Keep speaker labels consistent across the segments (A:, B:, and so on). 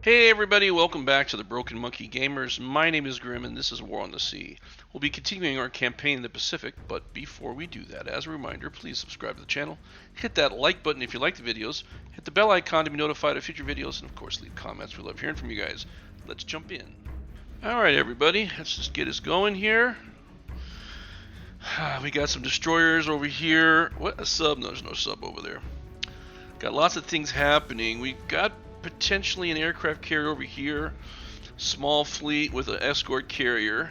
A: Hey everybody, welcome back to the Broken Monkey Gamers. My name is Grim and this is War on the Sea. We'll be continuing our campaign in the Pacific, but before we do that, as a reminder, please subscribe to the channel, hit that like button if you like the videos, hit the bell icon to be notified of future videos, and of course leave comments. We love hearing from you guys. Let's jump in. Alright everybody, let's just get us going here. We got some destroyers over here. What? A sub? No, there's no sub over there. Got lots of things happening. We got potentially an aircraft carrier over here, small fleet with an escort carrier.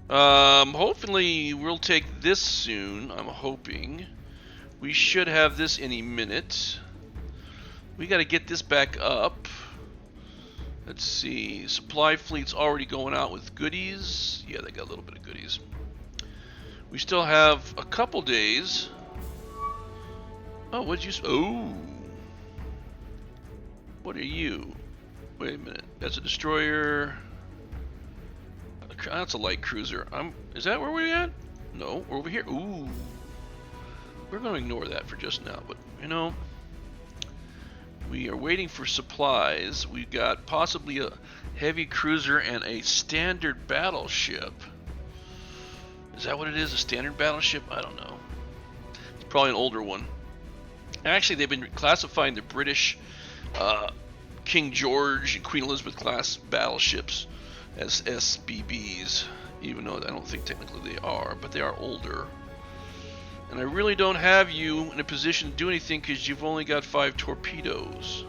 A: Hopefully we'll take this soon. I'm hoping we should have this any minute. We got to get this back up. Let's see, supply fleet's already going out with goodies. Yeah, they got a little bit of goodies. We still have a couple days. Oh, what'd you? Oh. What are you? Wait a minute. That's a destroyer. That's a light cruiser. Is that where we're at? No, we're over here. Ooh. We're going to ignore that for just now, but you know, we are waiting for supplies. We've got possibly a heavy cruiser and a standard battleship. Is that what it is? A standard battleship? I don't know. It's probably an older one. Actually, they've been classifying the British King George and Queen Elizabeth class battleships as SBBs, even though I don't think technically they are, but they are older. And I really don't have you in a position to do anything because you've only got 5 torpedoes.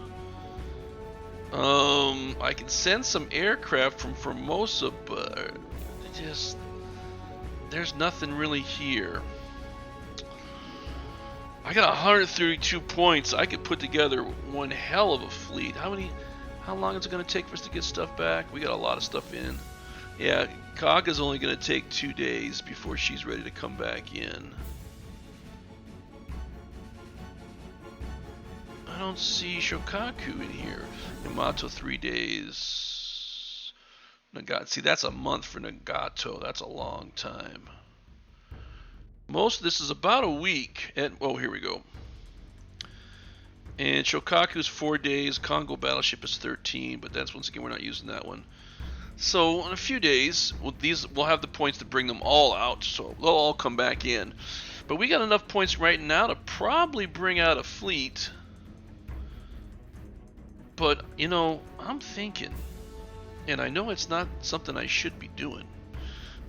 A: I can send some aircraft from Formosa, but just there's nothing really here. I got 132 points. I could put together one hell of a fleet. How long is it going to take for us to get stuff back? We got a lot of stuff in. Yeah, Kaga's only going to take 2 days before she's ready to come back in. I don't see Shokaku in here. Yamato 3 days. Nagato. See, that's a month for Nagato. That's a long time. Most of this is about a week. And oh, here we go. And Shokaku's 4 days. Congo battleship is 13, but that's once again we're not using that one. So in a few days, we'll have the points to bring them all out, so they'll all come back in. But we got enough points right now to probably bring out a fleet. But you know, I'm thinking, and I know it's not something I should be doing,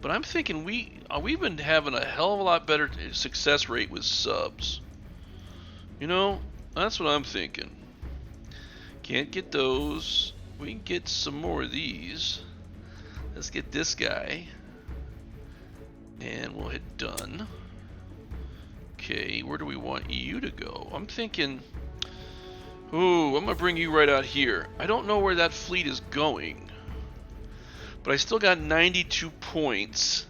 A: but I'm thinking we've been having a hell of a lot better success rate with subs. You know, that's what I'm thinking. Can't get those. We can get some more of these. Let's get this guy. And we'll hit done. Okay, where do we want you to go? I'm thinking, ooh, I'm going to bring you right out here. I don't know where that fleet is going, but I still got 92 points.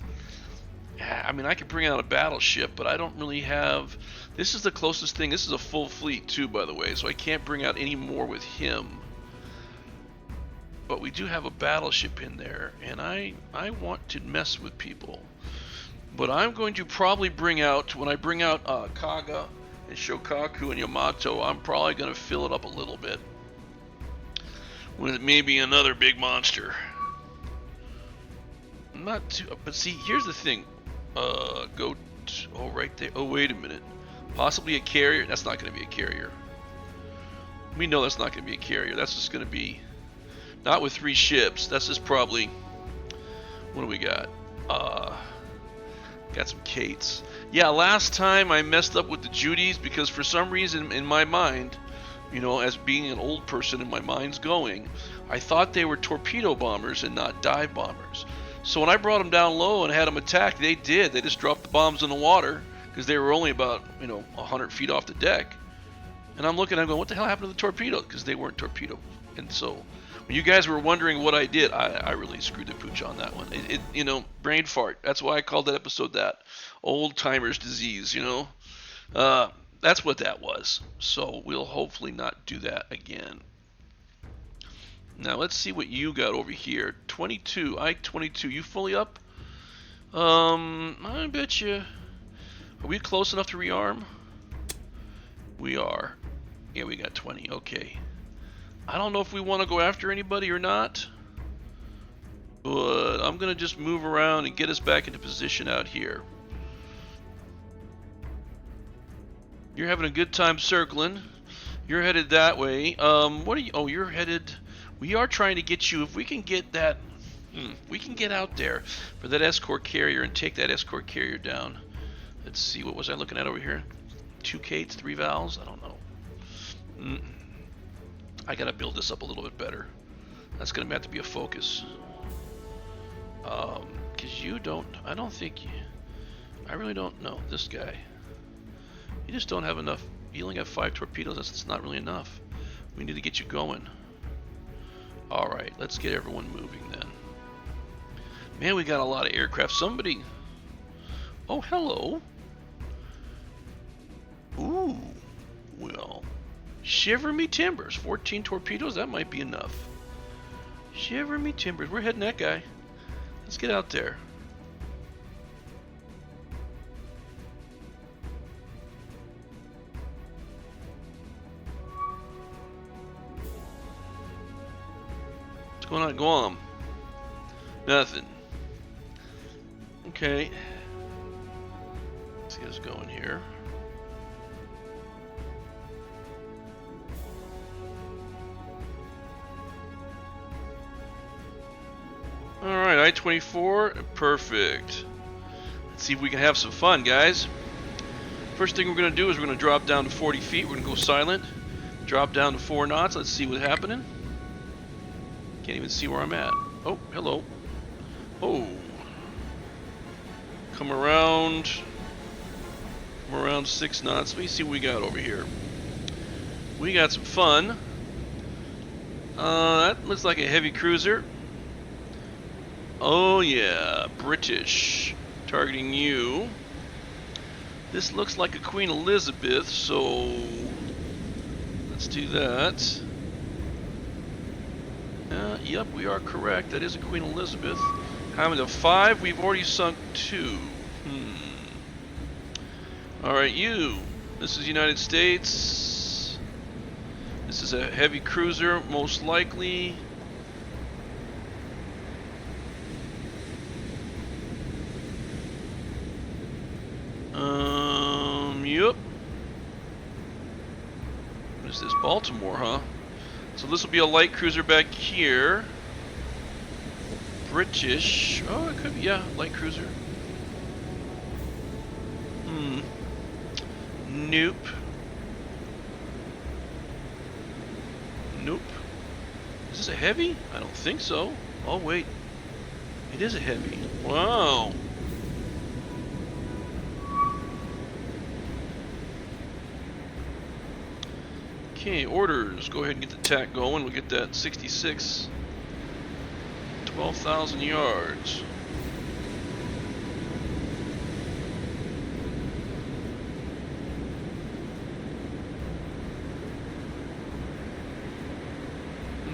A: I mean, I could bring out a battleship, but I don't really have... This is the closest thing. This is a full fleet too, by the way, so I can't bring out any more with him. But we do have a battleship in there, and I want to mess with people. But I'm going to probably bring out, when I bring out Kaga and Shokaku and Yamato, I'm probably going to fill it up a little bit with maybe another big monster. Not too, but see, here's the thing. Oh, right there. Oh, wait a minute. Possibly a carrier. That's not going to be a carrier. We know that's not going to be a carrier. That's just going to be not with 3 ships. That's just probably, what do we got? Got some Kates. Yeah, last time I messed up with the Judys because for some reason in my mind, you know, as being an old person and my mind's going, I thought they were torpedo bombers and not dive bombers. So when I brought them down low and had them attack, they did. They just dropped the bombs in the water because they were only about, you know, 100 feet off the deck. And I'm looking, I'm going, what the hell happened to the torpedo? Because they weren't torpedo. And so when you guys were wondering what I did, I really screwed the pooch on that one. You know, brain fart. That's why I called that episode that. Old timer's disease, you know. That's what that was. So we'll hopefully not do that again. Now let's see what you got over here. 22, Ike 22. You fully up? I bet you. Are we close enough to rearm? We are. Yeah, we got 20. Okay. I don't know if we want to go after anybody or not, but I'm gonna just move around and get us back into position out here. You're having a good time circling. You're headed that way. What are you? Oh, you're headed. We are trying to get you. If we can get that, we can get out there for that escort carrier and take that escort carrier down. Let's see. What was I looking at over here? 2 Kates, 3 valves. I don't know. I gotta build this up a little bit better. That's gonna have to be a focus. Cause you don't. I don't think. I really don't know this guy. You just don't have enough. You only got 5 torpedoes. That's not really enough. We need to get you going. All right, let's get everyone moving then. Man, we got a lot of aircraft. Somebody. Oh, hello. Ooh. Well. Shiver me timbers. 14 torpedoes. That might be enough. Shiver me timbers. We're heading that guy. Let's get out there. What's going on at Guam? Nothing. Okay. Let's get us going here. Alright, I-24, perfect. Let's see if we can have some fun, guys. First thing we're going to do is we're going to drop down to 40 feet. We're going to go silent. Drop down to 4 knots. Let's see what's happening. Can't even see where I'm at. Oh, hello. Oh. Come around 6 knots. Let me see what we got over here. We got some fun. That looks like a heavy cruiser. Oh yeah, British, targeting you. This looks like a Queen Elizabeth, so let's do that. Yep, we are correct. That is a Queen Elizabeth. How many? 5. We've already sunk 2. All right, you. This is United States. This is a heavy cruiser, most likely. Yep. What is this? Baltimore, huh? So this will be a light cruiser back here. British. Oh, it could be, yeah, light cruiser. Nope. Nope. Is this a heavy? I don't think so. Oh, wait. It is a heavy. Wow. Okay, orders. Go ahead and get the tack going. We'll get that 66. 12,000 yards.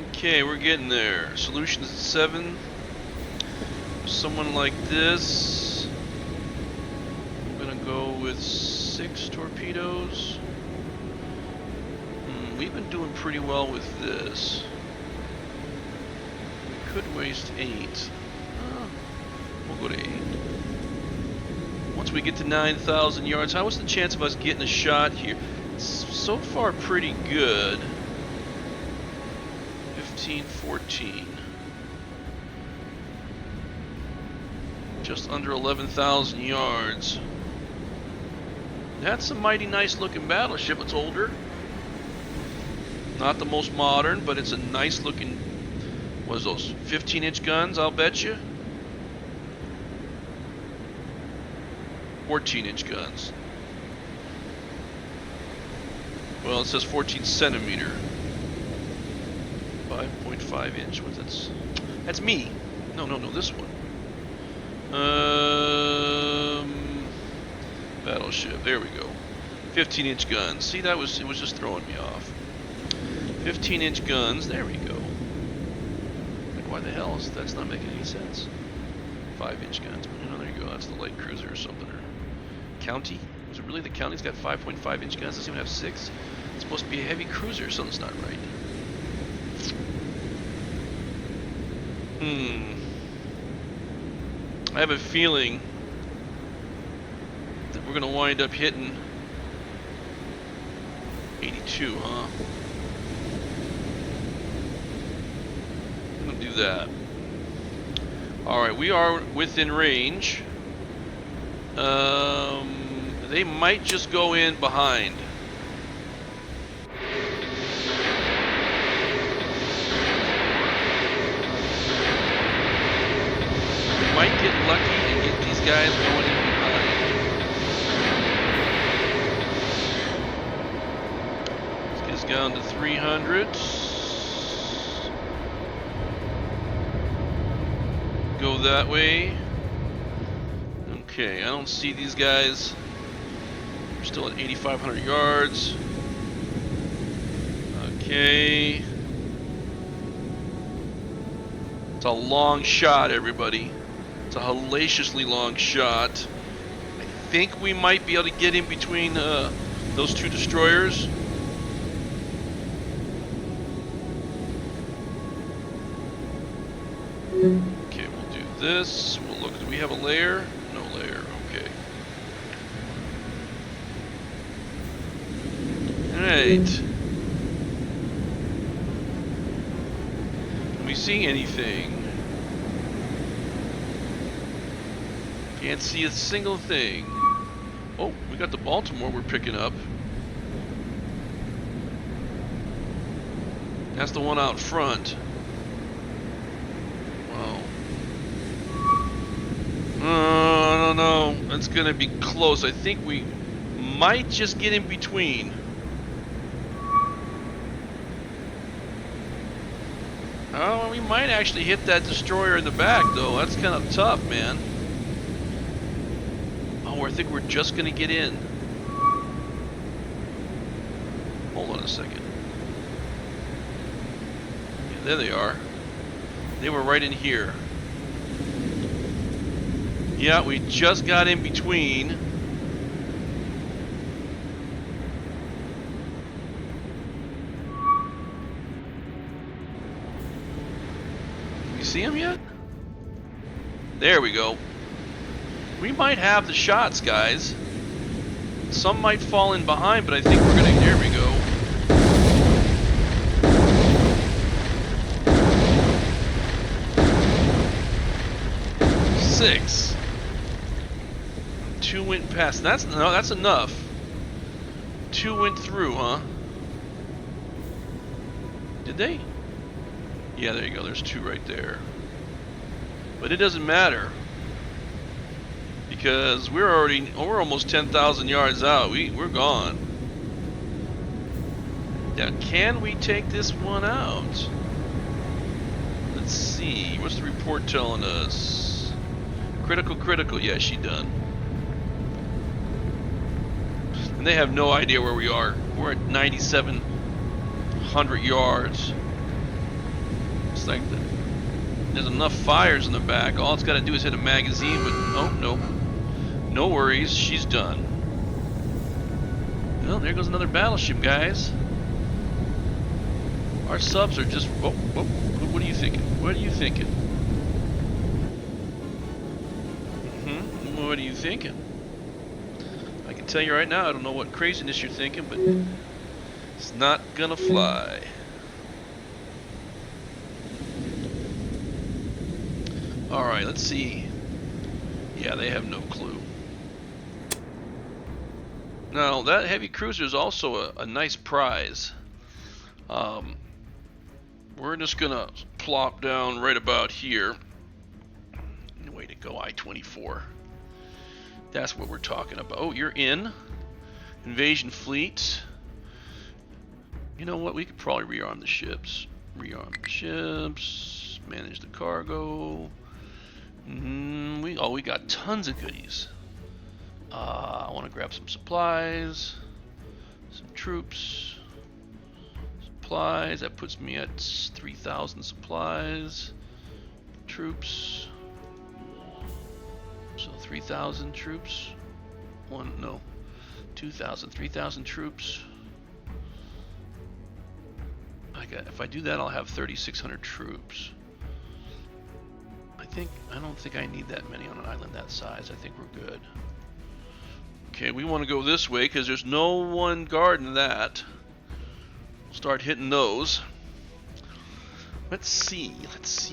A: Okay, we're getting there. Solutions at 7. Someone like this. I'm gonna go with 6 torpedoes. We've been doing pretty well with this. We could waste 8. We'll go to 8. Once we get to 9,000 yards, how was the chance of us getting a shot here? It's so far pretty good. 15, 14. Just under 11,000 yards. That's a mighty nice looking battleship. It's older. Not the most modern, but it's a nice looking, what is those, 15-inch guns, I'll bet you? 14-inch guns. Well, it says 14 centimeter. 5.5 inch. What's that's me. No, this one. Battleship. There we go. 15-inch guns. See, it was just throwing me off. 15-inch guns. There we go. Like, why the hell is that's not making any sense? 5-inch guns. Oh, there you go. That's the light cruiser or something. Or county. Was it really the county? It's got 5.5-inch guns. Doesn't even have 6. It's supposed to be a heavy cruiser. Something's not right. I have a feeling that we're gonna wind up hitting 82, huh? I'm gonna do that. Alright, we are within range. They might just go in behind. We might get lucky and get these guys going in behind. Let's get us down to 300. Go that way. Okay, I don't see these guys. We're still at 8,500 yards. Okay. It's a long shot, everybody. It's a hellaciously long shot. I think we might be able to get in between those two destroyers. Okay, we'll do this. We'll look. Do we have a layer? No layer. Okay. Alright. Can we see anything? Can't see a single thing. Oh, we got the Baltimore we're picking up. That's the one out front. Wow. I don't know. That's gonna be close. I think we might just get in between. Oh, we might actually hit that destroyer in the back, though. That's kind of tough, man. Oh, I think we're just gonna get in. Hold on a second. Yeah, there they are. They were right in here. Yeah, we just got in between. You see him yet? There we go. We might have the shots, guys. Some might fall in behind, but I think we're gonna. There we go. Six. Two went past. That's enough. Two went through, huh? Did they? Yeah, there you go. There's two right there. But it doesn't matter because we're almost 10,000 yards out. We're gone. Now, can we take this one out? Let's see. What's the report telling us? Critical. Yeah, she done. And they have no idea where we are. We're at 9,700 yards. It's like there's enough fires in the back. All it's got to do is hit a magazine, but oh no. No worries, she's done. Well, there goes another battleship, guys. Our subs are just... Whoa. What are you thinking? What are you thinking? What are you thinking? I can tell you right now, I don't know what craziness you're thinking, but it's not gonna fly. Alright, let's see. Yeah, they have no clue. Now, that heavy cruiser is also a nice prize. We're just gonna plop down right about here. Way to go, I-24. That's what we're talking about. Oh, you're in. Invasion fleet. You know what? We could probably rearm the ships. Rearm the ships. Manage the cargo. We got tons of goodies. I want to grab some supplies, some troops, supplies. That puts me at 3,000 supplies, troops. So 3,000 troops. 2,000, 3,000 troops. I if I do that, I'll have 3,600 troops. I don't think I need that many on an island that size. I think we're good. Okay, we want to go this way because there's no one guarding that. We'll start hitting those. Let's see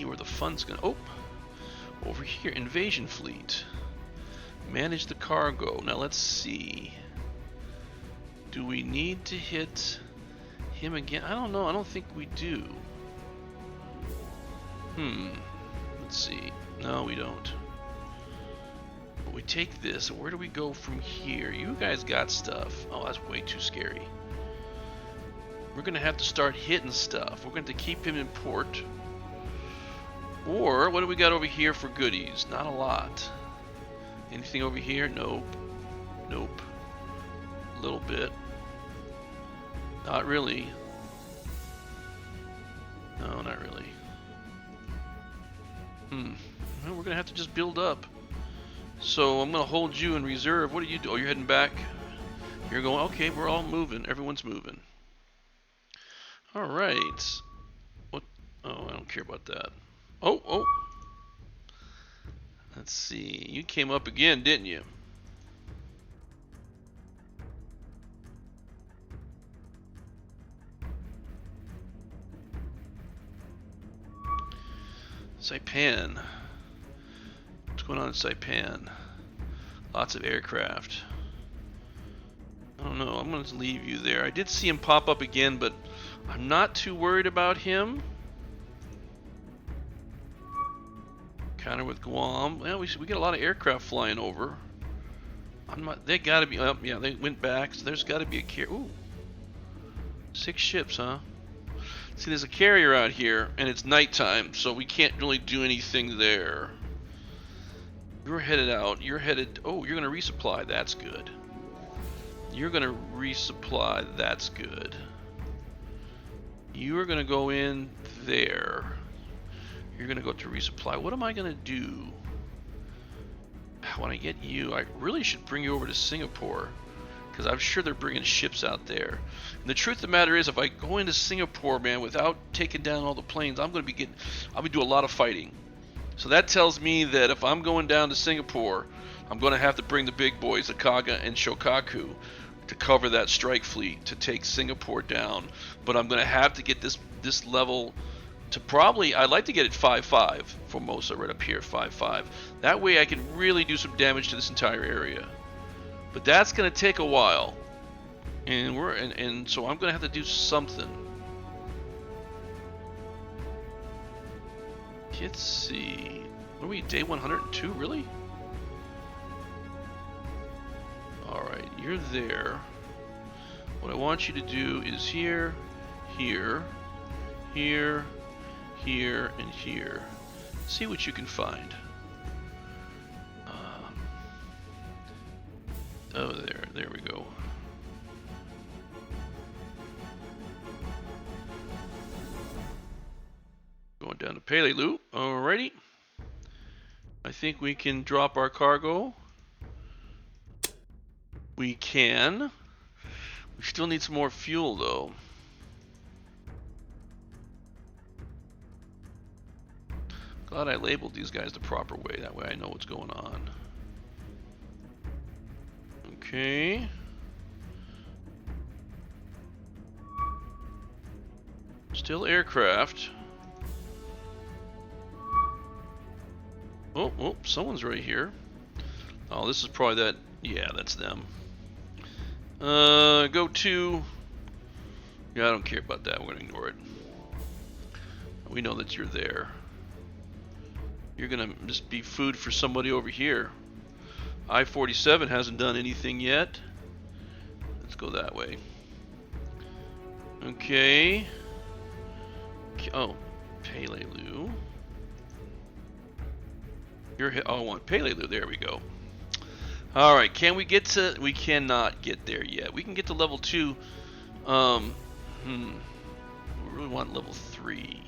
A: where the fun's gonna. Oh, over here, invasion fleet. Manage the cargo. Now let's see. Do we need to hit him again? I don't know. I don't think we do. Let's see. No, we don't. But we take this. Where do we go from here? You guys got stuff. Oh, that's way too scary. We're going to have to start hitting stuff. We're going to keep him in port. Or, what do we got over here for goodies? Not a lot. Anything over here? Nope. Nope. A little bit. Not really. No, not really. Well, we're going to have to just build up. So, I'm going to hold you in reserve. What are you doing? Oh, you're heading back? You're going, okay, we're all moving. Everyone's moving. Alright. What? Oh, I don't care about that. Oh. Let's see. You came up again, didn't you? Saipan. What's going on in Saipan? Lots of aircraft. I don't know. I'm going to leave you there. I did see him pop up again, but I'm not too worried about him. Counter with Guam. Well, we get a lot of aircraft flying over. They got to be up. Yeah, they went back. So there's got to be a carrier. Ooh, 6 ships, huh? See, there's a carrier out here, and it's nighttime, so we can't really do anything there. You're headed out. You're headed. Oh, you're going to resupply. That's good. You're going to resupply. That's good. You are going to go in there. You're going to go to resupply. What am I going to do? When I get you, I really should bring you over to Singapore, because I'm sure they're bringing ships out there. And the truth of the matter is, if I go into Singapore, man, without taking down all the planes, I'll be doing a lot of fighting. So that tells me that if I'm going down to Singapore, I'm going to have to bring the big boys, the Kaga and Shokaku, to cover that strike fleet to take Singapore down. But I'm going to have to get this level to probably, I'd like to get it 5-5 Formosa right up here, 5-5. That way I can really do some damage to this entire area. But that's going to take a while. And so I'm going to have to do something. Let's see. What are we, day 102, really? Alright, you're there. What I want you to do is here, here, here, here, and here. See what you can find. Oh, there we go. Going down to Peleliu. Alrighty. I think we can drop our cargo. We can. We still need some more fuel, though. Glad I labeled these guys the proper way. That way I know what's going on. Okay. Still aircraft. Oh, someone's right here. Oh, this is probably that. Yeah, that's them. Go to. Yeah, I don't care about that. We're gonna ignore it. We know that you're there. You're gonna just be food for somebody over here. I-47 hasn't done anything yet. Let's go that way. Okay. Oh, Peleliu. Oh, I want Peleliu. There we go. All right. Can we get to? We cannot get there yet. We can get to level 2. We really want level 3.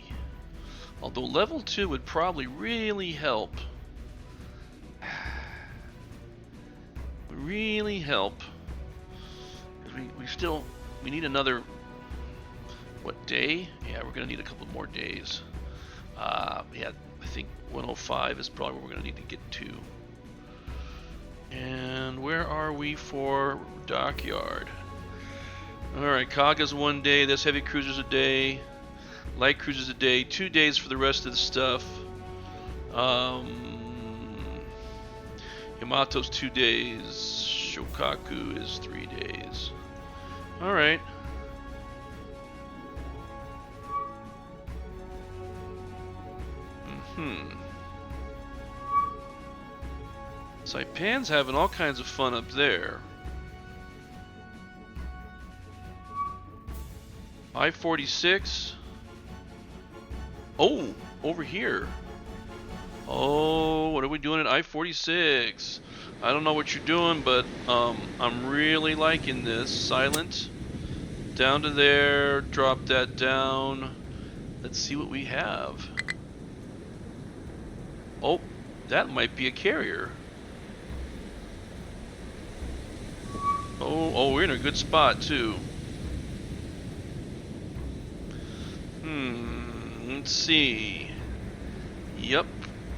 A: Although level 2 would probably really help. Really help. We need another What day? Yeah, we're gonna need a couple more days. Yeah, I think 105 is probably where we're gonna need to get to. And where are we for dockyard? Alright, Kaga's 1 day, that's heavy cruisers a day, light cruisers a day, 2 days for the rest of the stuff. Yamato's 2 days, Shokaku is 3 days. Alright. Saipan's having all kinds of fun up there. I-46. Oh, over here. Oh, what are we doing at I-46? I don't know what you're doing, but I'm really liking this. Silent. Down to there. Drop that down. Let's see what we have. Oh, that might be a carrier. Oh, we're in a good spot too. Let's see. Yep.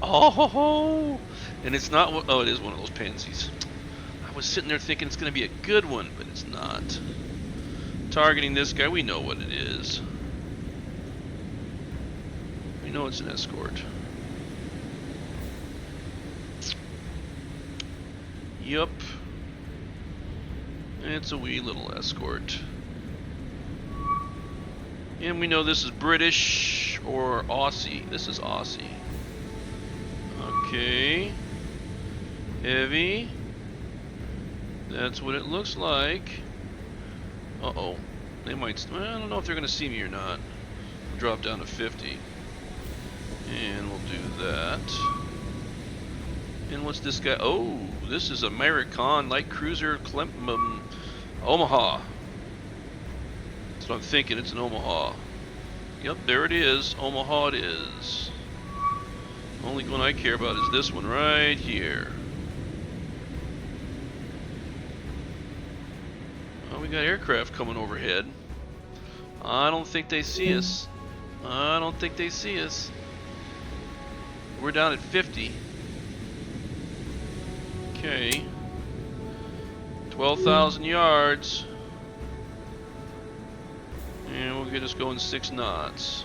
A: Oh, and it's not. Oh, it is one of those pansies. I was sitting there thinking it's going to be a good one, but it's not. Targeting this guy, we know what it is. We know it's an escort. Yup. It's a wee little escort. And we know this is British or Aussie. This is Aussie. Okay. Heavy. That's what it looks like. Uh-oh. They might... I don't know if they're going to see me or not. We'll drop down to 50. And we'll do that. And what's this guy? Oh, this is American light cruiser Omaha. That's what I'm thinking. It's an Omaha. Yep, there it is. Omaha it is. The only one I care about is this one right here. Oh, we got aircraft coming overhead. I don't think they see us. I don't think they see us. We're down at 50. Okay. 12,000 yards. And we'll get us going 6 knots.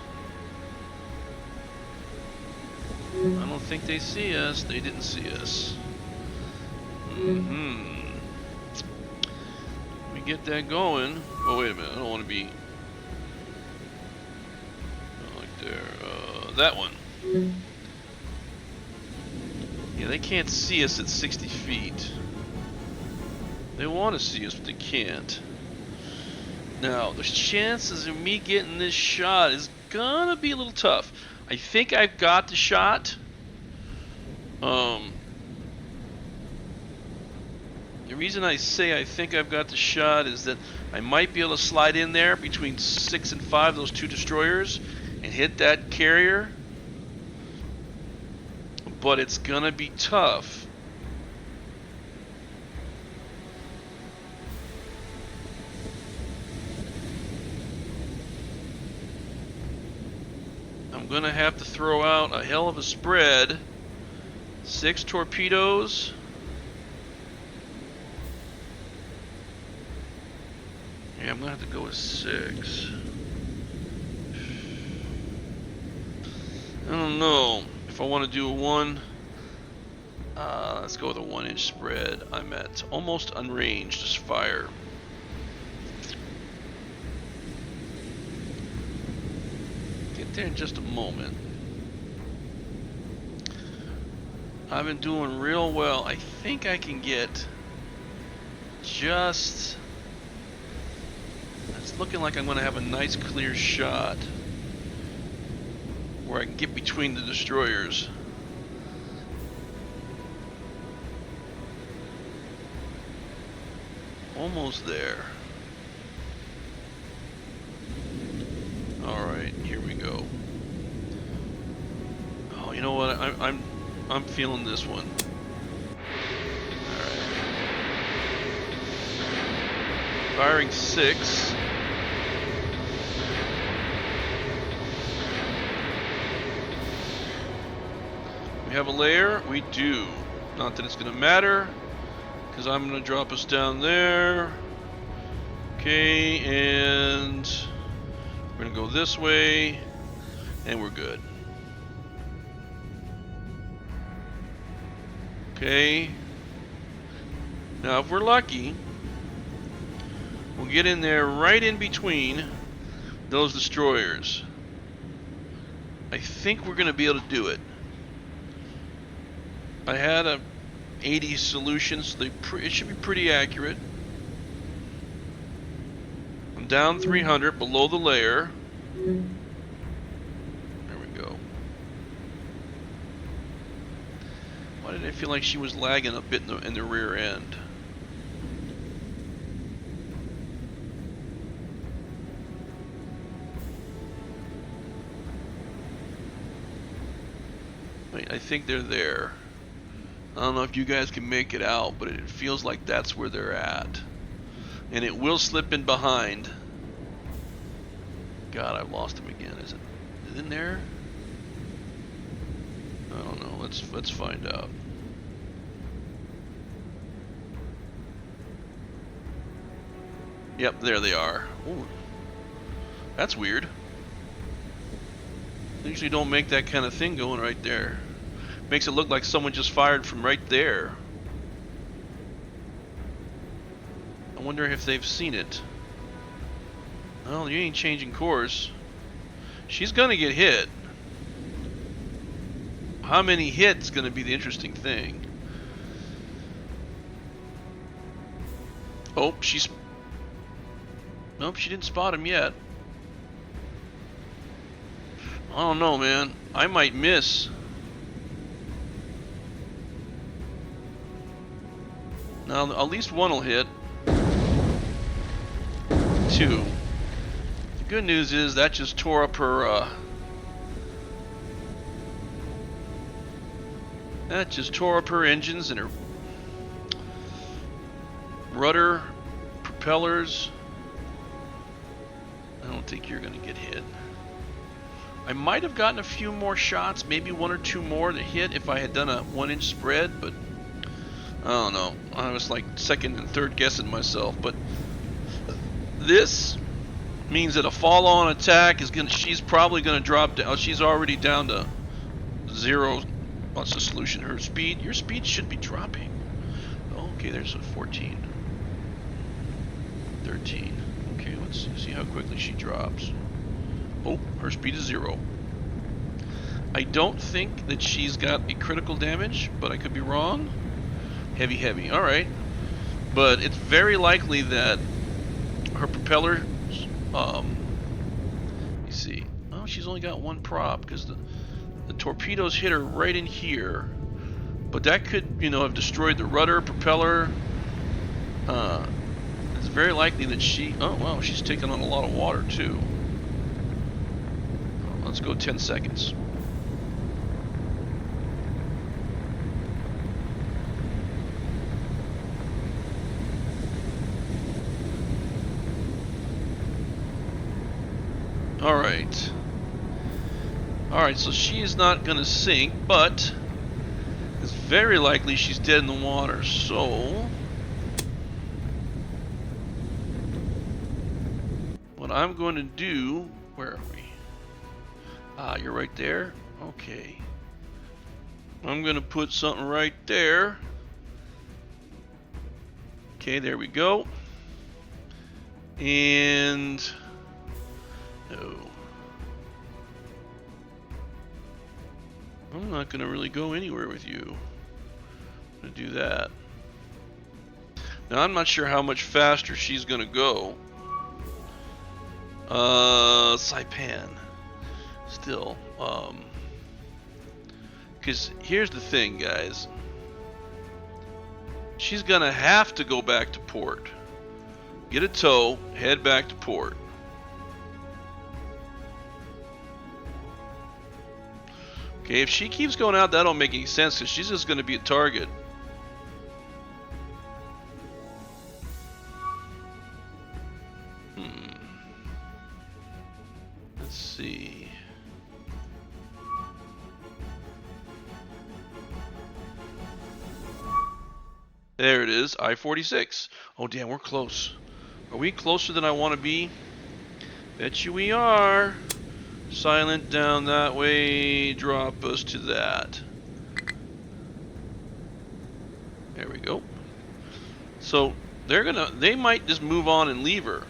A: I don't think they see us. They didn't see us. We get that going. Oh, wait a minute. I don't want to be... Not like there. That one. Yeah, they can't see us at 60 feet. They want to see us, but they can't. Now, the chances of me getting this shot is gonna be a little tough. I think I've got the shot. The reason I say I think I've got the shot is that I might be able to slide in there between 6 and 5, those 2 destroyers, and hit that carrier. But it's gonna be tough. I'm gonna have to throw out a hell of a spread. 6 torpedoes. Yeah, I'm gonna have to go with 6. I don't know if I want to do a 1. Let's go with a 1-inch spread. I'm at almost unranged fire. Get there in just a moment. I've been doing real well. I think I can get just... It's looking like I'm going to have a nice clear shot where I can get between the destroyers. Almost there. Alright, here we go. Oh, you know what? I'm feeling this one. Alright. Firing 6. We have a layer? We do. Not that it's going to matter, because I'm going to drop us down there. Okay, and we're going to go this way, and we're good. Okay. Now, if we're lucky, we'll get in there right in between those destroyers. I think we're going to be able to do it. I had a 80 solution, so it should be pretty accurate. I'm down 300 below the layer. There we go. Why did I feel like she was lagging a bit in the rear end? Wait, I think they're there. I don't know if you guys can make it out, but it feels like that's where they're at. And it will slip in behind. God, I've lost him again. Is it in there? I don't know. Let's find out. Yep, there they are. Ooh. That's weird. They usually don't make that kind of thing going right there. Makes it look like someone just fired from right there. I wonder if they've seen it. Well, you ain't changing course. She's gonna get hit. How many hits gonna be the interesting thing. Oh, nope, she didn't spot him yet. I don't know, man. I might miss. Now, at least one will hit. 2. The good news is that just tore up her, engines and her rudder, propellers. I don't think you're gonna get hit. I might have gotten a few more shots, maybe 1 or 2 more to hit if I had done a 1-inch spread, but I don't know. I was like second and third guessing myself, but this means that a fall-on attack is she's probably gonna drop down. She's already down to 0. What's the solution? Her speed? Your speed should be dropping. Okay, there's a 14. 13. Okay, let's see how quickly she drops. Oh, her speed is 0. I don't think that she's got a critical damage, but I could be wrong. Heavy. Alright. But it's very likely that her propeller, you see. Oh, she's only got 1 prop because the torpedoes hit her right in here. But that could, have destroyed the rudder, propeller. It's very likely that oh wow, she's taking on a lot of water too. Let's go 10 seconds. Alright, so she is not going to sink, but it's very likely she's dead in the water, so what I'm going to do, where are we? Ah, you're right there? Okay. I'm going to put something right there. Okay, there we go. And no. I'm not going to really go anywhere with you. I'm going to do that. Now, I'm not sure how much faster she's going to go. Saipan. Still. Because here's the thing, guys. She's going to have to go back to port. Get a tow, head back to port. Okay, if she keeps going out, that don't make any sense because she's just going to be a target. Let's see. There it is, I-46. Oh damn, we're close. Are we closer than I want to be? Bet you we are. Silent down that way, drop us to that. There we go. So they might just move on and leave her.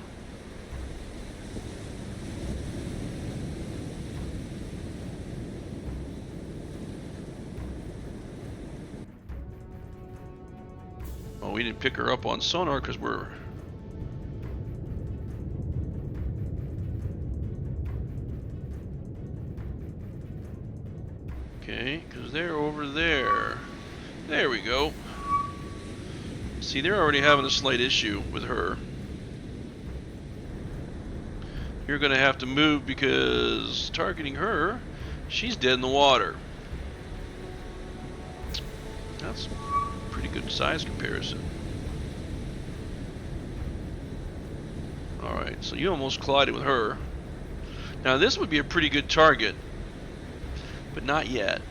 A: Oh, we didn't pick her up on sonar because we're... Okay, because they're over there. There we go. See, they're already having a slight issue with her. You're going to have to move because targeting her, she's dead in the water. That's a pretty good size comparison. Alright, so you almost collided with her. Now this would be a pretty good target, but not yet.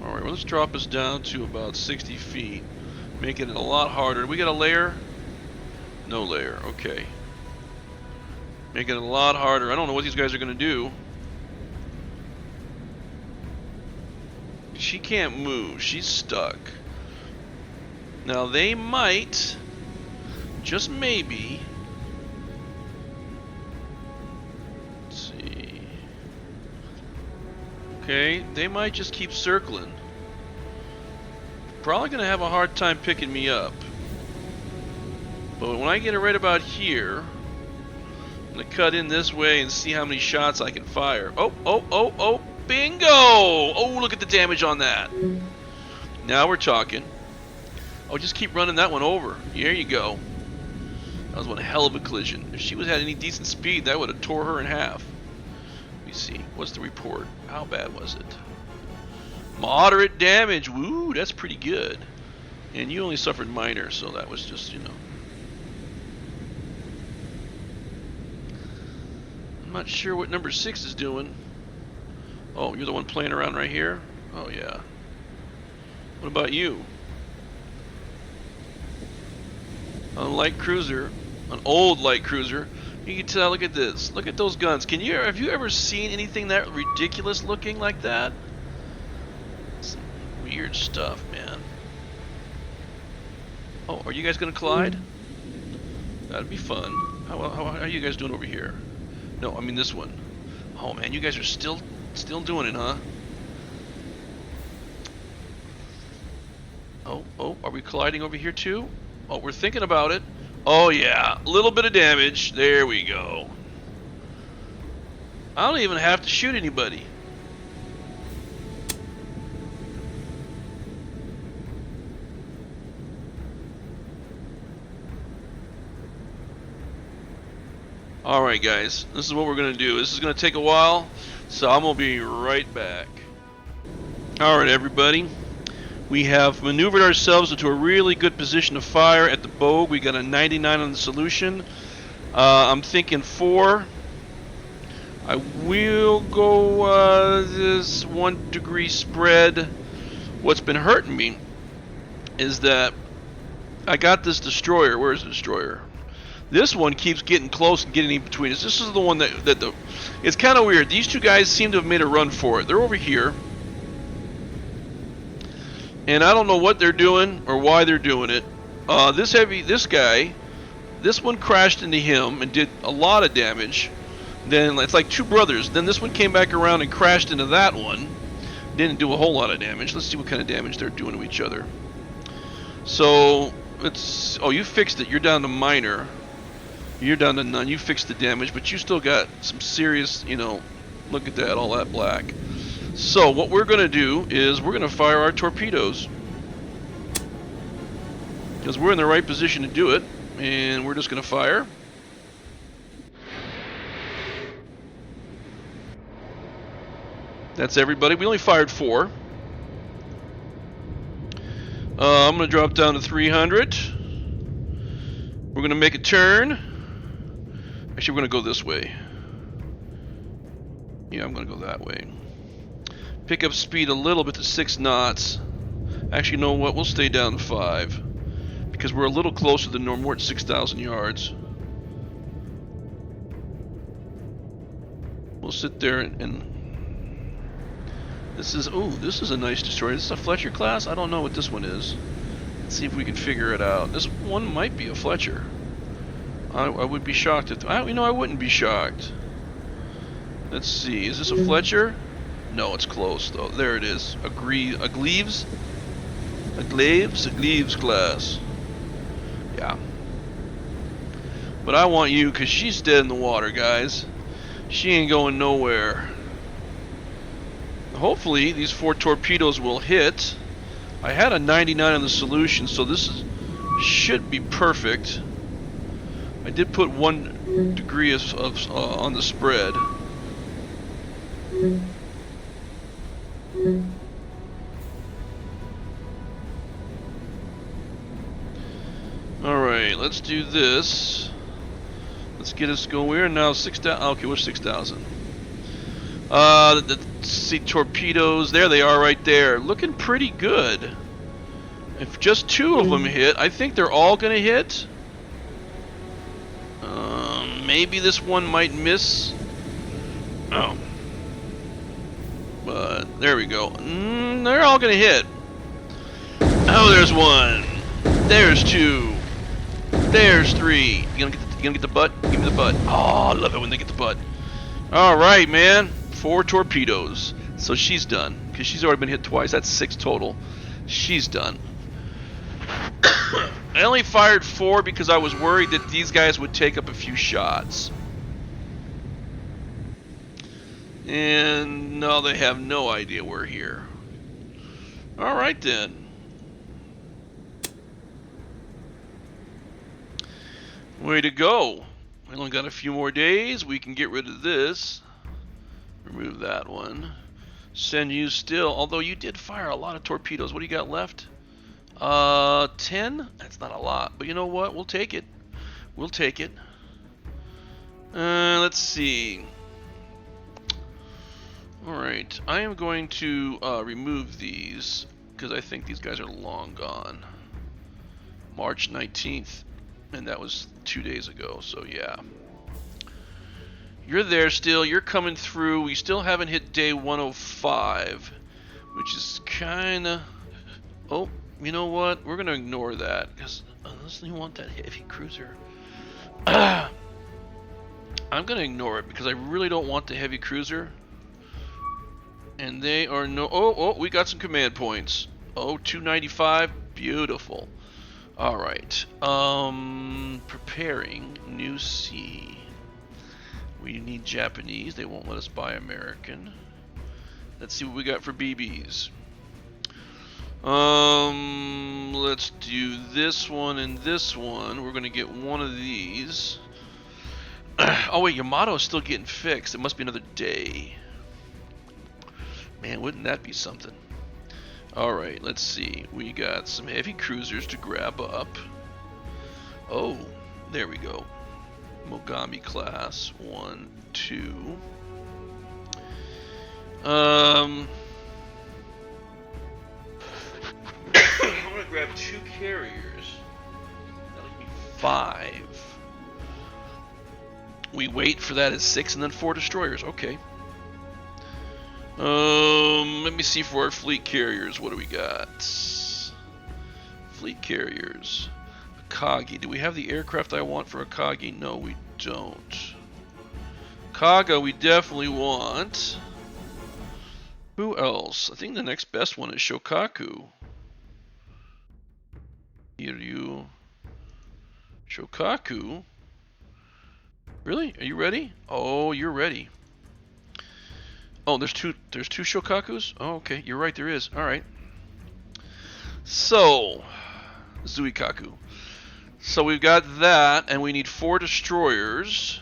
A: Alright, well, let's drop us down to about 60 feet. Making it a lot harder. We got a layer? No layer, okay. Making it a lot harder. I don't know what these guys are going to do. She can't move. She's stuck. Now they might, just maybe, let's see. Okay, they might just keep circling. Probably going to have a hard time picking me up. But when I get it right about here, I'm going to cut in this way and see how many shots I can fire. Oh, oh, oh, oh, bingo! Oh, look at the damage on that. Now we're talking. Oh, just keep running that one over. There you go. That was one hell of a collision. If she had any decent speed, that would have tore her in half. Let me see. What's the report? How bad was it? Moderate damage. Woo, that's pretty good. And you only suffered minor, so that was just, you know. I'm not sure what number 6 is doing. Oh, you're the one playing around right here? Oh, yeah. What about you? A light cruiser, an old light cruiser. You can tell, look at this. Look at those guns. Have you ever seen anything that ridiculous looking like that? Some weird stuff, man. Oh, are you guys gonna collide? That'd be fun. How are you guys doing over here? No, I mean this one. Oh man, you guys are still doing it, huh? Oh, are we colliding over here too? Oh, we're thinking about it. Oh yeah, a little bit of damage. There we go. I don't even have to shoot anybody. Alright guys, this is what we're going to do. This is going to take a while, so I'm going to be right back. Alright everybody, we have maneuvered ourselves into a really good position to fire at the bow. We got a 99 on the solution. I'm thinking 4. I will go this 1 degree spread. What's been hurting me is that I got this destroyer. Where's the destroyer? This one keeps getting close and getting in between us. This is the one that it's kind of weird. These two guys seem to have made a run for it. They're over here. And I don't know what they're doing or why they're doing it. This guy, this one crashed into him and did a lot of damage. Then it's like two brothers. Then this one came back around and crashed into that one. Didn't do a whole lot of damage. Let's see what kind of damage they're doing to each other. So it's, oh, you fixed it. You're down to minor. You're down to none. You fixed the damage, but you still got some serious, you know, look at that, all that black. So what we're going to do is we're going to fire our torpedoes. Because we're in the right position to do it. And we're just going to fire. That's everybody. We only fired 4. I'm going to drop down to 300. We're going to make a turn. Actually, we're going to go this way. Yeah, I'm gonna go that way. Pick up speed a little bit to 6 knots. Actually, you know what? We'll stay down to 5 because we're a little closer than normal. We're at 6,000 yards. We'll sit there and this is a nice destroyer. This is a Fletcher class. I don't know what this one is. Let's see if we can figure it out. This one might be a Fletcher. I would be shocked if I wouldn't be shocked. Let's see. Is this a Fletcher? No, it's close though. There it is. A Gleaves class. Yeah. But I want you because she's dead in the water, guys. She ain't going nowhere. Hopefully these 4 torpedoes will hit. I had a 99 on the solution, so should be perfect. I did put 1 degree on the spread. Alright, let's do this. Let's get us going. We're now 6,000. Okay, we're 6,000. See torpedoes. There they are right there. Looking pretty good. If just 2 of them hit, I think they're all going to hit. Maybe this one might miss. Oh. But there we go. They're all going to hit. Oh, there's 1. There's 2. There's 3. You gonna get the butt? Give me the butt. Oh, I love it when they get the butt. Alright, man. 4 torpedoes. So she's done. Because she's already been hit twice. That's 6 total. She's done. I only fired 4 because I was worried that these guys would take up a few shots. And no, they have no idea we're here. Alright then. Way to go. We only got a few more days. We can get rid of this. Remove that one. Send you still, although you did fire a lot of torpedoes. What do you got left? 10? That's not a lot, but you know what? We'll take it. We'll take it. Let's see. Alright, I am going to remove these because I think these guys are long gone. March 19th, and that was 2 days ago, so yeah. You're there still, you're coming through. We still haven't hit day 105, which is kinda... Oh, you know what? We're gonna ignore that, because unless you want that heavy cruiser... I'm gonna ignore it, because I really don't want the heavy cruiser. And they are no... Oh, we got some command points. Oh, 295, beautiful. Alright, preparing new sea. We need Japanese. They won't let us buy American. Let's see what we got for BBs. Let's do this one and this one. We're gonna get one of these. Oh wait, Yamato is still getting fixed. It must be another day. Man, wouldn't that be something? Alright, let's see. We got some heavy cruisers to grab up. Oh, there we go. Mogami class 1, 2. I'm gonna grab 2 carriers. That'll give me 5. We wait for that at 6 and then 4 destroyers. Okay. Let me see for our fleet carriers. What do we got? Fleet carriers. Akagi. Do we have the aircraft I want for Akagi? No, we don't. Kaga we definitely want. Who else? I think the next best one is Shokaku. Hiryu. Shokaku? Really? Are you ready? Oh, you're ready. Oh, there's two Shokakus? Oh, okay. You're right, there is. Alright. So, Zuikaku. So we've got that, and we need 4 destroyers.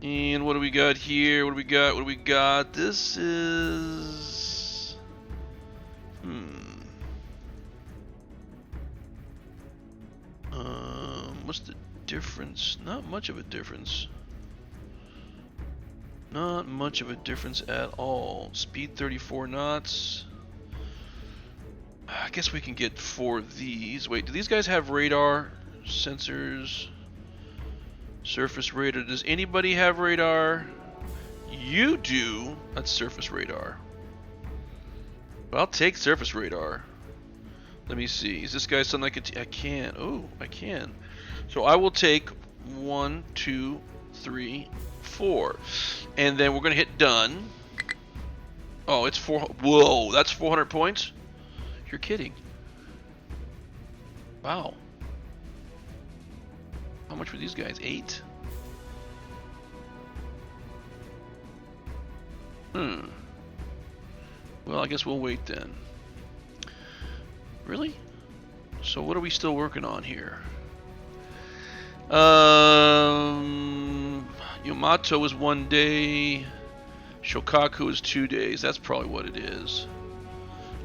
A: And what do we got here? What do we got? What do we got? This is... What's the difference? Not much of a difference. Not much of a difference at all. Speed 34 knots. I guess we can get 4 of these. Wait, do these guys have radar? Sensors? Surface radar. Does anybody have radar? You do. That's surface radar. But I'll take surface radar. Let me see. Is this guy something I can? Oh, I can. So I will take 1, 2, 3, 4. And then we're going to hit done. Oh, it's 4. Whoa, that's 400 points? You're kidding. Wow. How much were these guys? 8? Well, I guess we'll wait then. Really? So what are we still working on here? Yamato is 1 day. Shokaku is 2 days. That's probably what it is.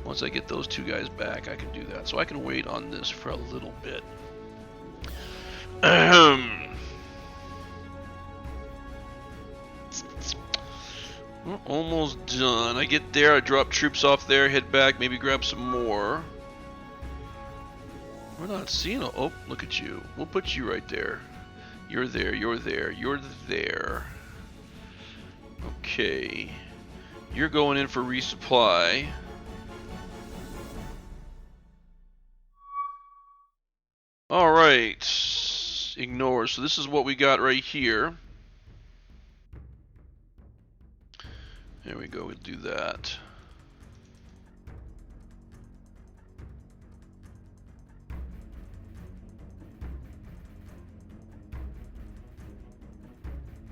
A: Once I get those 2 guys back, I can do that. So I can wait on this for a little bit. We're almost done. I get there, I drop troops off there, head back, maybe grab some more. We're not seeing a... Oh, look at you. We'll put you right there. You're there, you're there, you're there. Okay. You're going in for resupply. Alright. Ignore. So this is what we got right here. There we go, we'll do that.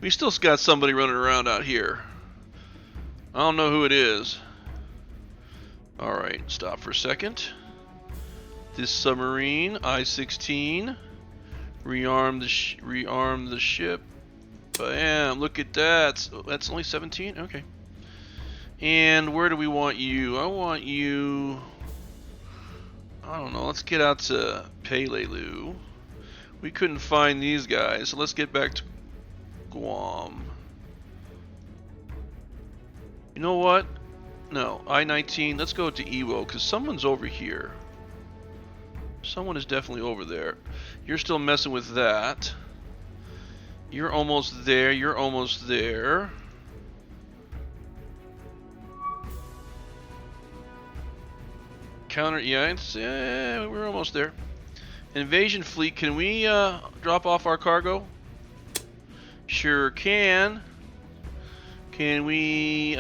A: We still got somebody running around out here. I don't know who it is. Alright, stop for a second. This submarine, I-16. Rearm the ship. Bam, look at that. That's only 17? Okay. And where do we want you? I want you... I don't know, let's get out to Pelelu. We couldn't find these guys, so let's get back to Guam. You know what? No, I-19, let's go to Iwo, because someone's over here. Someone is definitely over there. You're still messing with that. You're almost there, you're almost there. Counter, yeah, we're almost there. Invasion fleet, can we drop off our cargo? Sure can. Can we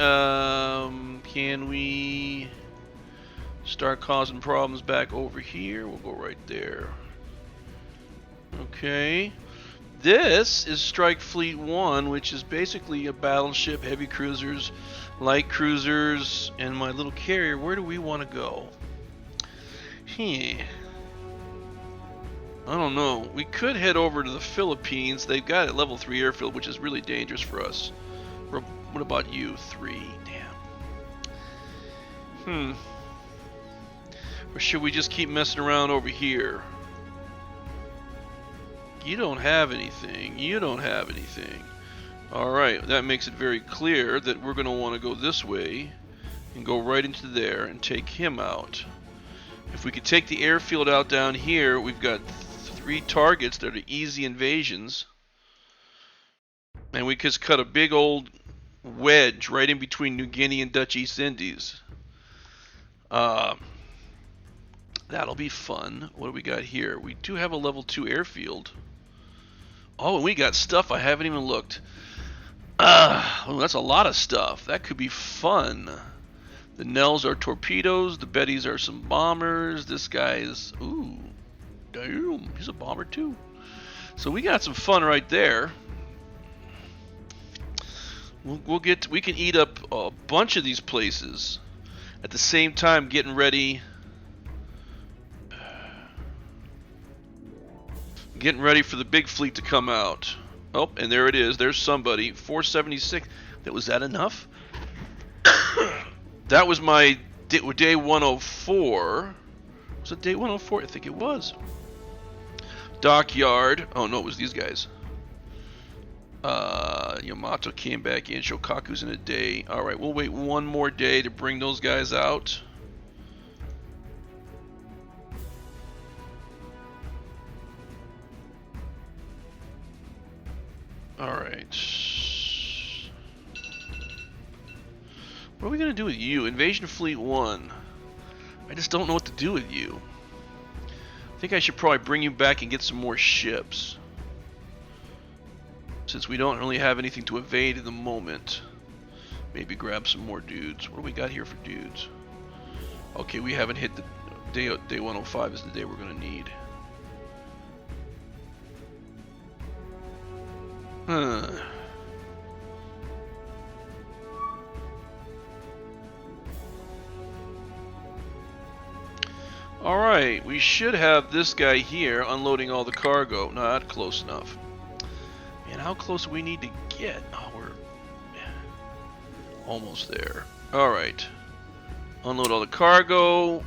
A: start causing problems back over here? We'll go right there. Okay. This is Strike Fleet 1, which is basically a battleship, heavy cruisers, light cruisers, and my little carrier. Where do we want to go? I don't know. We could head over to the Philippines. They've got a level 3 airfield, which is really dangerous for us. What about you? 3. Damn. Or should we just keep messing around over here? You don't have anything. You don't have anything. Alright, that makes it very clear that we're going to want to go this way and go right into there and take him out. If we could take the airfield out down here, we've got 3 targets that are easy invasions. And we just cut a big old wedge right in between New Guinea and Dutch East Indies. That'll be fun. What do we got here? We do have a level 2 airfield. Oh, and we got stuff I haven't even looked. Oh, that's a lot of stuff. That could be fun. The Nells are torpedoes. The Bettys are some bombers. This guy is... Ooh. Damn. He's a bomber too. So we got some fun right there. We can eat up a bunch of these places. At the same time getting ready... Getting ready for the big fleet to come out. Oh, and there it is. There's somebody. 476. Was that enough? That was my day 104. Was it day 104? I think it was. Dockyard. Oh no, it was these guys. Yamato came back in. Shokaku's in a day. Alright, we'll wait one more day to bring those guys out. Alright. What are we going to do with you? Invasion Fleet 1. I just don't know what to do with you. I think I should probably bring you back and get some more ships. Since we don't really have anything to evade in the moment. Maybe grab some more dudes. What do we got here for dudes? Okay, we haven't hit the day 105 is the day we're going to need. Huh. Alright, we should have this guy here unloading all the cargo. Not close enough. Man, how close do we need to get? Oh, we're almost there. Alright. Unload all the cargo.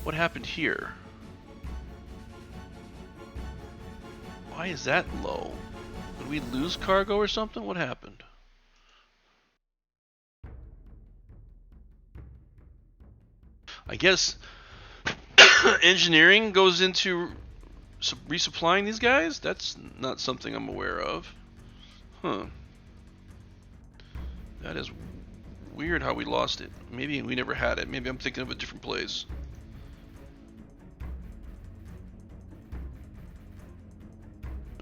A: What happened here? Why is that low? Did we lose cargo or something? What happened? I guess engineering goes into resupplying these guys? That's not something I'm aware of. Huh. That is weird how we lost it. Maybe we never had it. Maybe I'm thinking of a different place.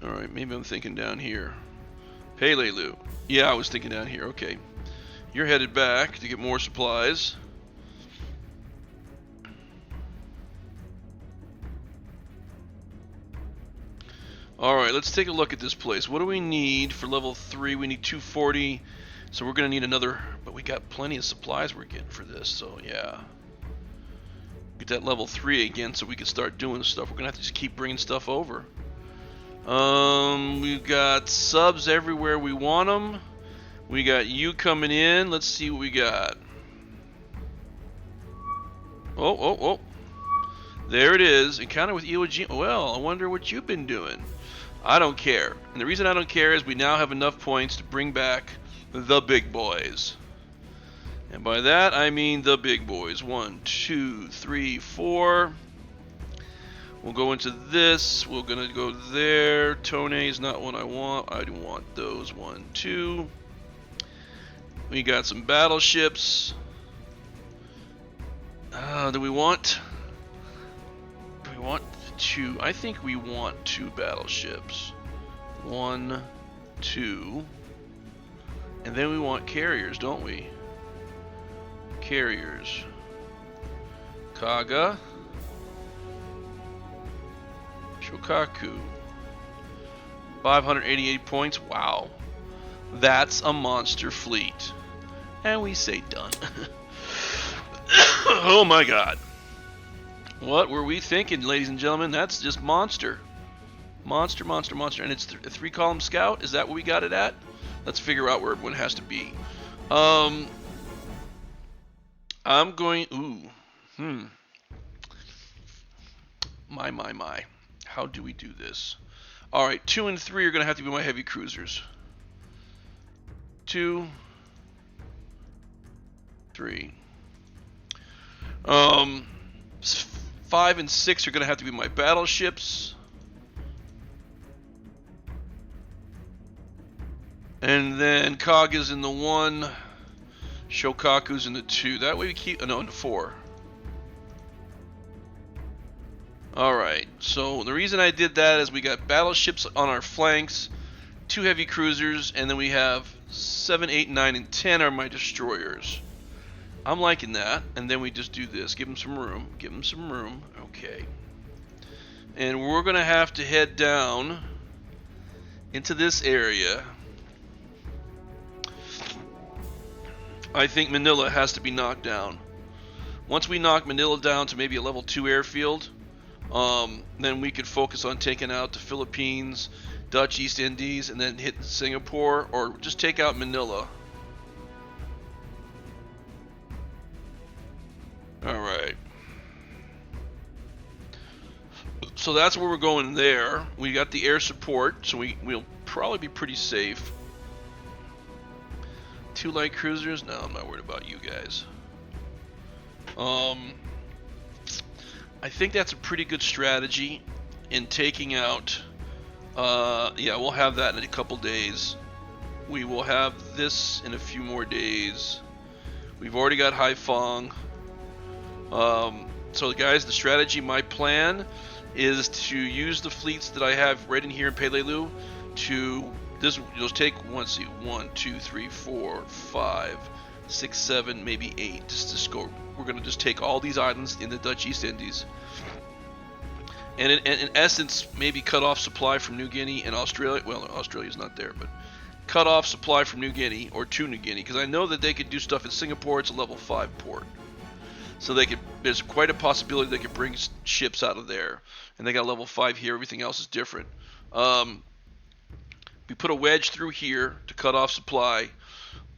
A: Alright, maybe I'm thinking down here. Pelelu. Yeah, I was thinking down here. Okay. You're headed back to get more supplies. Alright, let's take a look at this place. What do we need for level 3? We need 240. So we're going to need another, but we got plenty of supplies we're getting for this, so yeah. Get that level 3 again so we can start doing stuff. We're going to have to just keep bringing stuff over. We've got subs everywhere we want them. We got you coming in. Let's see what we got. Oh. There it is. Encounter with Iwo Jima. Well, I wonder what you've been doing. I don't care. And the reason I don't care is we now have enough points to bring back the big boys. And by that I mean the big boys. 1, 2, 3, 4. We'll go into this. We're gonna go there. Tone is not what I want. I want those. 1, 2. We got some battleships. Do we want 2? I think we want 2 battleships. 1, 2. And then we want carriers, don't we? Carriers. Kaga. Shokaku. 588 points. Wow. That's a monster fleet. And we say done. Oh my god. What were we thinking, ladies and gentlemen? That's just monster. Monster. And it's a 3-column scout? Is that what we got it at? Let's figure out where everyone has to be. I'm going... Ooh. My. How do we do this? Alright, 2 and 3 are going to have to be my heavy cruisers. 2, 3. 5 and 6 are going to have to be my battleships. And then Kaga's in the 1. Shokaku's in the 2. That way we keep... no, in the 4. Alright, so the reason I did that is we got battleships on our flanks, 2 heavy cruisers, and then we have 7, 8, 9, and 10 are my destroyers. I'm liking that, and then we just do this. Give them some room. Okay. And we're going to have to head down into this area. I think Manila has to be knocked down. Once we knock Manila down to maybe a level 2 airfield, then we could focus on taking out the Philippines, Dutch East Indies, and then hit Singapore, or just take out Manila. Alright. So that's where we're going there. We got the air support, so we'll probably be pretty safe. 2 light cruisers? No, I'm not worried about you guys. I think that's a pretty good strategy in taking out. Yeah, we'll have that in a couple days. We will have this in a few more days. We've already got Haifeng. So guys, the strategy, my plan is to use the fleets that I have right in here in Peleliu to you'll take 1, 2, 3, 4, 5, 6, 7, maybe 8. Just go. We're gonna just take all these islands in the Dutch East Indies, and in essence, maybe cut off supply from New Guinea and Australia. Well, Australia's not there, but cut off supply from New Guinea or to New Guinea, because I know that they could do stuff in Singapore. It's a level 5 port, so they could. There's quite a possibility they could bring ships out of there, and they got level 5 here. Everything else is different. We put a wedge through here to cut off supply.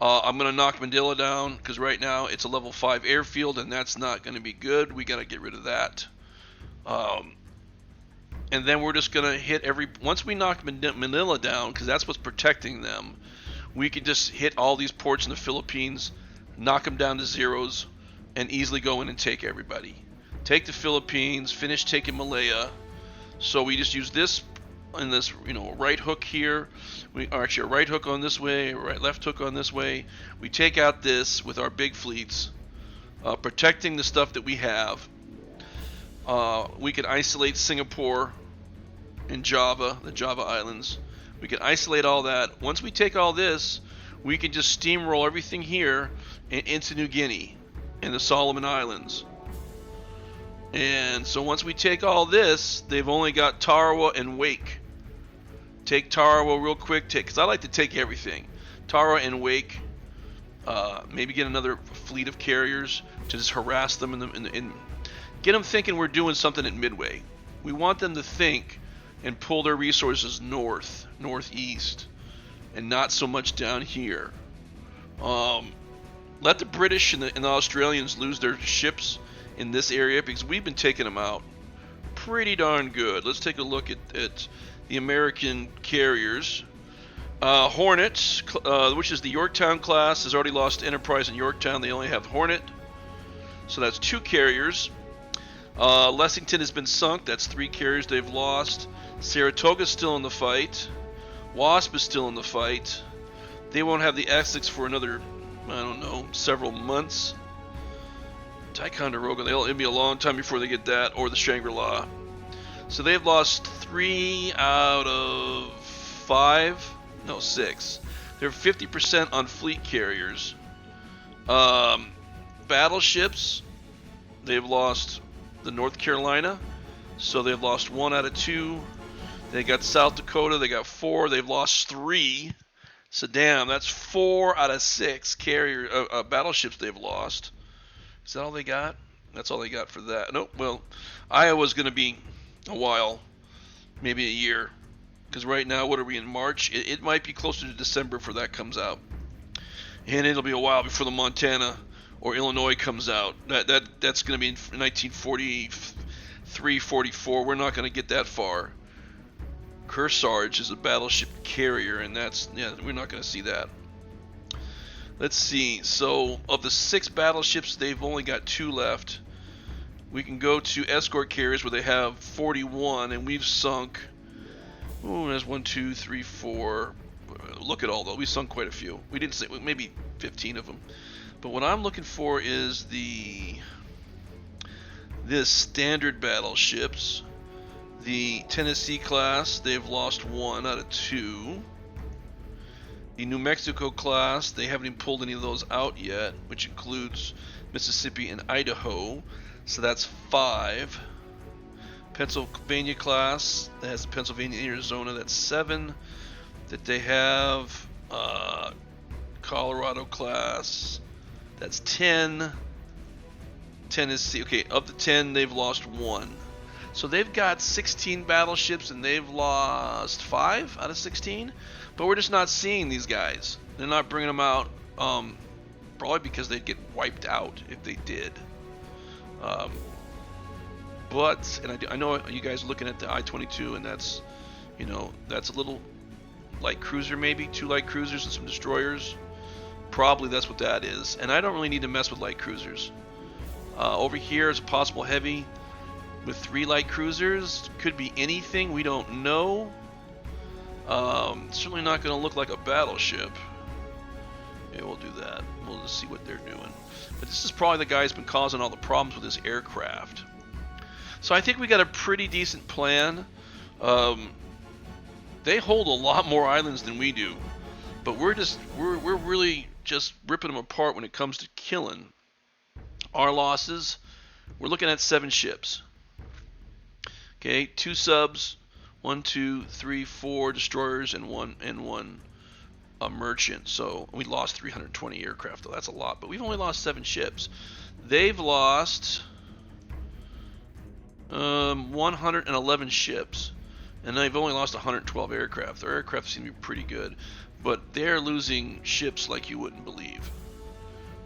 A: I'm going to knock Manila down because right now it's a level 5 airfield, and that's not going to be good. We got to get rid of that. And then we're just going to hit once we knock Manila down, because that's what's protecting them, we can just hit all these ports in the Philippines, knock them down to zeros, and easily go in and take everybody. Take the Philippines, finish taking Malaya. So we just use this in this, right hook here. Actually a right hook on this way, left hook on this way. We take out this with our big fleets, protecting the stuff that we have. We can isolate Singapore and Java, the Java Islands. We can isolate all that. Once we take all this, we can just steamroll everything here into New Guinea and the Solomon Islands. And so once we take all this, they've only got Tarawa and Wake. Take Tarawa real quick, because I like to take everything. Tarawa and Wake. Maybe get another fleet of carriers to just harass them and get them thinking we're doing something at Midway. We want them to think and pull their resources northeast, and not so much down here. Let the British and the Australians lose their ships in this area, because we've been taking them out pretty darn good. Let's take a look at the American carriers. Hornet, which is the Yorktown class, has already lost Enterprise and Yorktown. They only have Hornet, so that's 2 carriers. Lexington has been sunk. That's 3 carriers they've lost. Saratoga's still in the fight. Wasp is still in the fight. They won't have the Essex for another, I don't know, several months. Ticonderoga, it'll be a long time before they get that, or the Shangri-La. So they've lost 3 out of 5, no 6. They're 50% on fleet carriers. Battleships, they've lost the North Carolina, so they've lost 1 out of 2. They got South Dakota, they got 4. They've lost 3. So damn, that's 4 out of 6 battleships they've lost. Is that all they got? That's all they got for that. Nope. Well, Iowa's going to be a while, maybe a year, because right now, what are we in March? It might be closer to December before that comes out, and it'll be a while before the Montana or Illinois comes out. That's going to be in 1943, 44. We're not going to get that far. Kearsarge is a battleship carrier, and we're not going to see that. Let's see. So of the 6 battleships, they've only got 2 left. We can go to escort carriers where they have 41, and we've sunk. Oh, there's 1, 2, 3, 4. Look at all those. We sunk quite a few. We didn't say maybe 15 of them. But what I'm looking for is this standard battleships. The Tennessee class, they've lost 1 out of 2. The New Mexico class, they haven't even pulled any of those out yet, which includes Mississippi and Idaho. So that's 5. Pennsylvania class, that has Pennsylvania and Arizona, that's 7. That they have Colorado class, that's 10. Tennessee, okay, of the 10, they've lost 1. So they've got 16 battleships and they've lost 5 out of 16. But we're just not seeing these guys. They're not bringing them out, probably because they'd get wiped out if they did. But I know you guys are looking at the I-22, and that's, that's a little light cruiser, maybe 2 light cruisers and some destroyers. Probably that's what that is. And I don't really need to mess with light cruisers. Over here is a possible heavy with 3 light cruisers. Could be anything, we don't know. Certainly not going to look like a battleship. Yeah, we'll do that. We'll just see what they're doing. But this is probably the guy who's been causing all the problems with this aircraft. So I think we got a pretty decent plan. They hold a lot more islands than we do, but we're really just ripping them apart when it comes to killing. Our losses, we're looking at 7 ships. Okay, 2 subs, 1, 2, 3, 4 destroyers, and one merchant. So we lost 320 aircraft. Though that's a lot, but we've only lost 7 ships. They've lost 111 ships, and they've only lost 112 aircraft. Their aircraft seem to be pretty good, but they're losing ships like you wouldn't believe.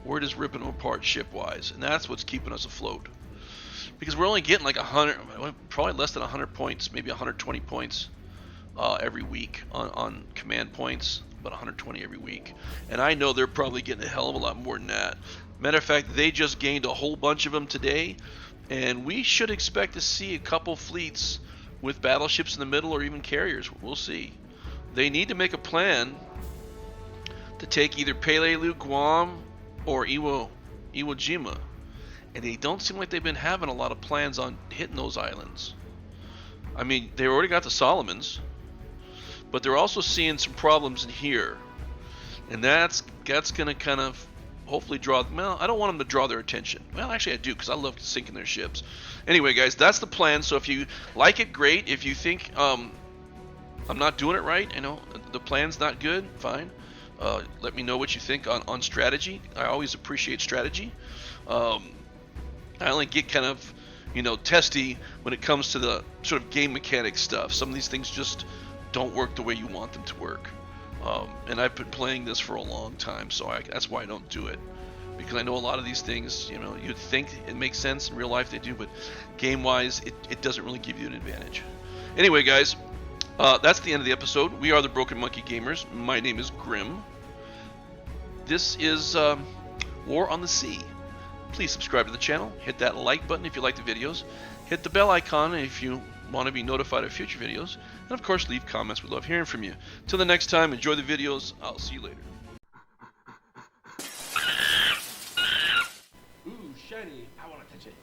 A: We're just ripping them apart ship-wise, and that's what's keeping us afloat. Because we're only getting like 100, probably less than 100 points, maybe 120 points every week on command points, about 120 every week. And I know they're probably getting a hell of a lot more than that. Matter of fact, they just gained a whole bunch of them today, and we should expect to see a couple fleets with battleships in the middle or even carriers. We'll see. They need to make a plan to take either Peleliu, Guam, or Iwo Jima. And they don't seem like they've been having a lot of plans on hitting those islands. I mean, they already got the Solomons, but they're also seeing some problems in here. And that's going to kind of hopefully draw, well, I don't want them to draw their attention. Well, actually I do, because I love sinking their ships. Anyway, guys, that's the plan. So if you like it, great. If you think I'm not doing it right, the plan's not good, fine. Let me know what you think on strategy. I always appreciate strategy. I only get kind of, testy when it comes to the sort of game mechanic stuff. Some of these things just don't work the way you want them to work. And I've been playing this for a long time, so that's why I don't do it. Because I know a lot of these things, you'd think it makes sense. In real life they do, but game-wise, it doesn't really give you an advantage. Anyway, guys, that's the end of the episode. We are the Broken Monkey Gamers. My name is Grim. This is War on the Sea. Please subscribe to the channel. Hit that like button if you like the videos. Hit the bell icon if you want to be notified of future videos. And of course, leave comments. We love hearing from you. Till the next time, enjoy the videos. I'll see you later.
B: Ooh, shiny. I want to touch it.